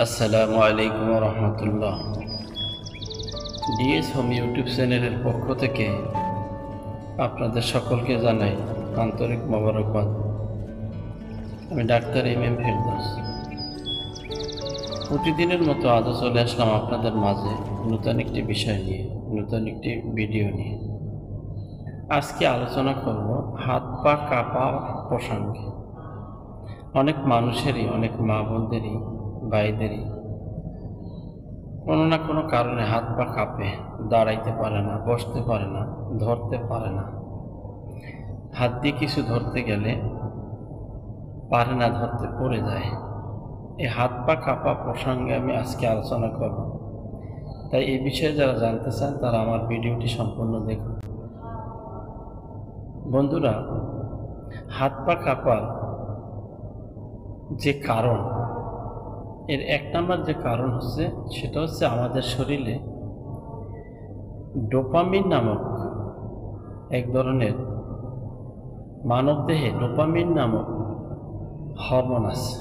আসসালামু আলাইকুম রহমতুল্লাহ। DS home YouTube চ্যানেলের পক্ষ থেকে আপনাদের সকলকে জানাই আন্তরিক মোবারকবাদ। আমি ডাক্তার এম ফেরদৌস। প্রতিদিনের মতো আজও চলে আসলাম আপনাদের মাঝে নতুন একটি বিষয় নিয়ে, নতুন একটি ভিডিও নিয়ে। আজকে আলোচনা করব হাত পা কাঁপা প্রসঙ্গে। অনেক মানুষেরই, অনেক মা বোনদেরই, ভাইদেরই কোনো না কোনো কারণে হাত পা কাঁপে, দাঁড়াইতে পারে না, বসতে পারে না, ধরতে পারে না। হাত দিয়ে কিছু ধরতে গেলে পারে না, ধরতে পড়ে যায়। এই হাত পা কাঁপা প্রসঙ্গে আমি আজকে আলোচনা করব। তাই এই বিষয়ে যারা জানতে চান তারা আমার ভিডিওটি সম্পূর্ণ দেখুন। বন্ধুরা, হাত পা কাঁপার যে কারণ, এর এক নম্বর যে কারণ হচ্ছে, সেটা হচ্ছে আমাদের শরীরে ডোপামিন নামক এক ধরনের, মানবদেহে ডোপামিন নামক হরমোন আছে।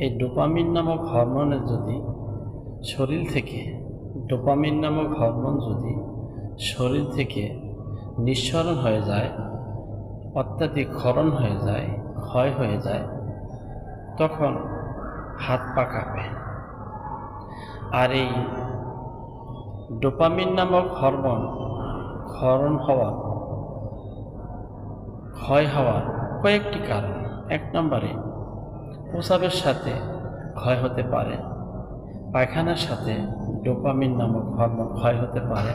এই ডোপামিন নামক হরমোনের যদি শরীর থেকে, ডোপামিন নামক হরমোন যদি শরীর থেকে নিঃসরণ হয়ে যায়, অত্যাধিক ক্ষরণ হয়ে যায়, ক্ষয় হয়ে যায়, তখন হাত পা কাঁপে। আর এই ডোপামিন নামক হরমোন ক্ষরণ হওয়ার, ক্ষয় হওয়ার কয়েকটি কারণ। এক নম্বরে প্রস্রাবের সাথে ক্ষয় হতে পারে, পায়খানার সাথে ডোপামিন নামক হরমোন ক্ষয় হতে পারে,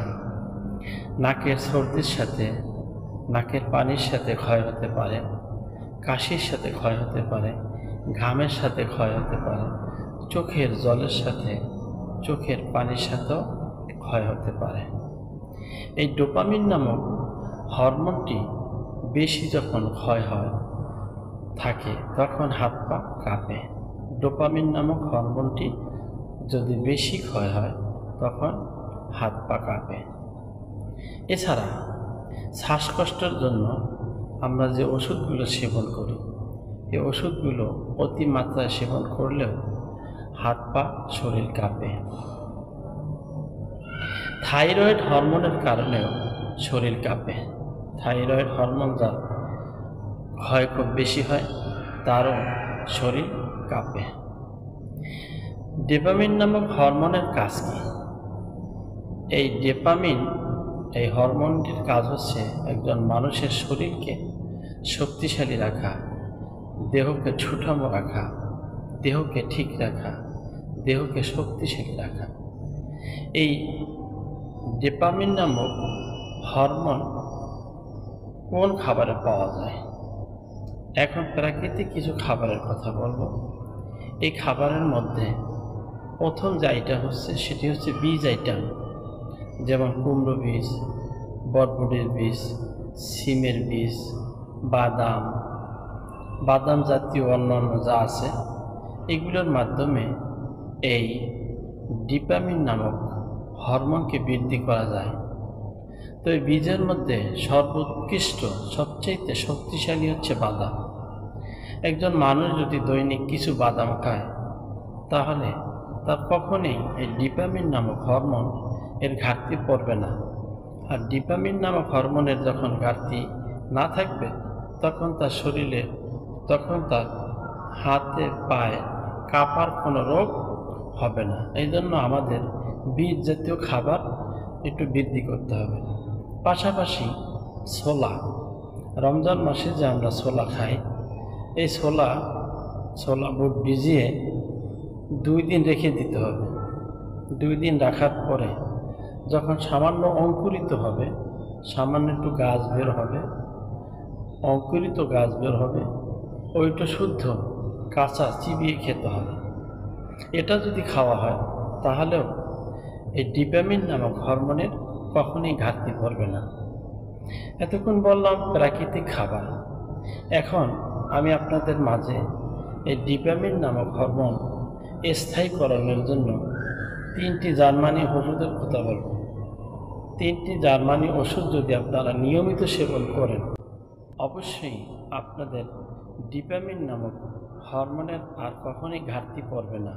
নাকের সর্দির সাথে, নাকের পানির সাথে ক্ষয় হতে পারে, কাশির সাথে ক্ষয় হতে পারে, ঘামের সাথে ক্ষয় হতে পারে, চোখের জলের সাথে, চোখের পানির সাথেও ক্ষয় হতে পারে। এই ডোপামিন নামক হরমোনটি বেশি যখন ক্ষয় হয় থাকে তখন হাত পা কাঁপে। ডোপামিন নামক হরমোনটি যদি বেশি ক্ষয় হয় তখন হাত পা কাঁপে। এছাড়া শ্বাসকষ্টের জন্য আমরা যে ওষুধগুলো সেবন করি, এই ওষুধগুলো অতিমাত্রায় সেবন করলেও হাত পা শরীর কাঁপে। থাইরয়েড হরমোনের কারণেও শরীর কাঁপে। থাইরয়েড হরমোন যার ক্ষয় খুব বেশি হয় তারও শরীর কাঁপে। ডোপামিন নামক হরমোনের কাজ কি? এই ডোপামিন, এই হরমোনটির কাজ হচ্ছে একজন মানুষের শরীরকে শক্তিশালী রাখা, দেহকে সুঠাম রাখা, দেহকে ঠিক রাখা, দেহকে শক্তিশালী রাখা। এই ডোপামিন নামক হরমোন কোন খাবারে পাওয়া যায়? এখন প্রাকৃতিক কিছু খাবারের কথা বলবো। এই খাবারের মধ্যে প্রথম যে আইটেম হচ্ছে, সেটি হচ্ছে বীজ আইটেম, যেমন কুমড়ো বীজ, বরবটির বীজ, সিমের বীজ, বাদাম, বাদাম জাতীয় অন্যান্য যা আছে, এগুলোর মাধ্যমে এই ডোপামিন নামক হরমোনকে বৃদ্ধি করা যায়। তো এই বীজের মধ্যে সর্বোৎকৃষ্ট, সবচেয়ে শক্তিশালী হচ্ছে বাদাম। একজন মানুষ যদি দৈনিক কিছু বাদাম খায় তাহলে তার কখনোই এই ডোপামিন নামক হরমোন এর ঘাটতি পড়বে না। আর ডোপামিন নামক হরমোনের যখন ঘাটতি না থাকবে তখন তার শরীরে, তখন তার হাতে পায়ে কাঁপার কোনো রোগ হবে না। এই জন্য আমাদের বীজ জাতীয় খাবার একটু বৃদ্ধি করতে হবে। পাশাপাশি ছোলা, রমজান মাসে যে আমরা ছোলা খাই, এই ছোলা বুট ভিজিয়ে 2 দিন রেখে দিতে হবে। 2 দিন রাখার পরে যখন সামান্য অঙ্কুরিত হবে, সামান্য একটু গাছ বের হবে, অঙ্কুরিত গাছ বের হবে, ওইটা শুদ্ধ কাঁচা চিবিয়ে খেতে হবে। এটা যদি খাওয়া হয় তাহলেও এই ডোপামিন নামক হরমোনের কখনোই ঘাটতি পড়বে না। এতক্ষণ বললাম প্রাকৃতিক খাবার। এখন আমি আপনাদের মাঝে এই ডোপামিন নামক হরমোন স্থায়ীকরণের জন্য 3টি জার্মানি ওষুধের কথা বলব। 3টি জার্মানি ওষুধ যদি আপনারা নিয়মিত সেবন করেন, অবশ্যই আপনাদের ডোপামিন নামক হরমোনের আর কখনোই ঘাটতি পড়বে না।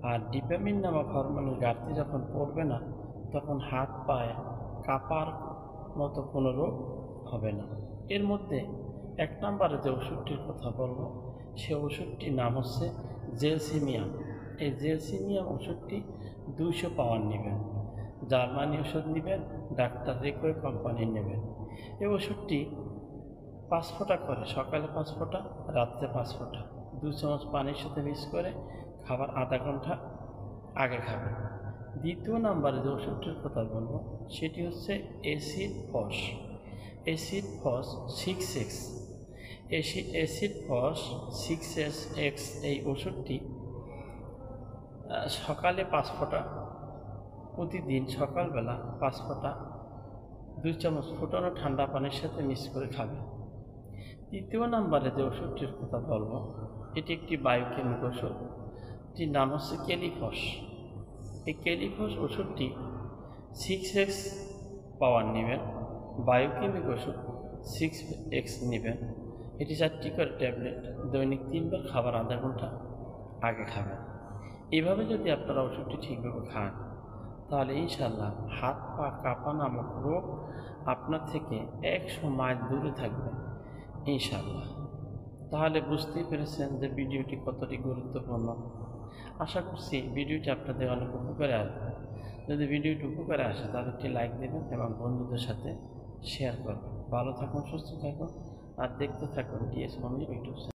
আর ডিপামিন নামক হরমোনের ঘাটতি যখন পড়বে না, তখন হাত পায়ে কাঁপার মতো কোনো রোগ হবে না। এর মধ্যে 1 নম্বরে যে ওষুধটির কথা বলবো, সে ওষুধটির নাম হচ্ছে জেলসিমিয়াম। এই জেলসিমিয়াম ওষুধটি 200 পাওয়ার নেবেন, জার্মানি ওষুধ নেবেন, ডাক্তার রেকোয় কোম্পানির নেবেন। এই ওষুধটি 5 ফোঁটা করে, সকালে 5 ফোঁটা, রাত্রে 5 ফোঁটা, 2 চামচ পানির সাথে মিক্স করে খাবার আধা ঘন্টা আগে খাবেন। দ্বিতীয় নম্বরে যে ওষুধটির কথা বলবো, সেটি হচ্ছে অ্যাসিড ফস। অ্যাসিড ফস 6X। অ্যাসিড ফস 6X এই ওষুধটি সকালে 5 ফোঁটা, প্রতিদিন সকালবেলা 5 ফোঁটা 2 চামচ ফুটানো ঠান্ডা পানির সাথে মিক্স করে খাবেন। তৃতীয় নম্বরে যে ওষুধটির কথা বলবো, এটি একটি বায়োকেমিক ওষুধ, এটির নাম হচ্ছে ক্যালিফস। এই ক্যালিফস ওষুধটি 6X পাওয়ার নেবেন, বায়োকেমিক ওষুধ 6X নেবেন। এটি 4টি করে ট্যাবলেট, দৈনিক 3 বার, খাবার আধা ঘন্টা আগে খাবেন। এভাবে যদি আপনারা ওষুধটি ঠিকভাবে খান, তাহলে ইনশাল্লাহ হাত পা কাঁপা নামক রোগ আপনার থেকে 100 মাইল দূরে থাকবে ইনশাল্লাহ। তাহলে বুঝতেই পেরেছেন যে ভিডিওটি কতটি গুরুত্বপূর্ণ। আশা করছি ভিডিওটি আপনাদের অনেক উপকারে আসবে। যদি ভিডিওটি উপকারে আসে তাহলে একটি লাইক দেবেন এবং বন্ধুদের সাথে শেয়ার করবেন। ভালো থাকুন, সুস্থ থাকুন আর দেখতে থাকুন ডিএস মমি ইউটিউব চ্যানেল।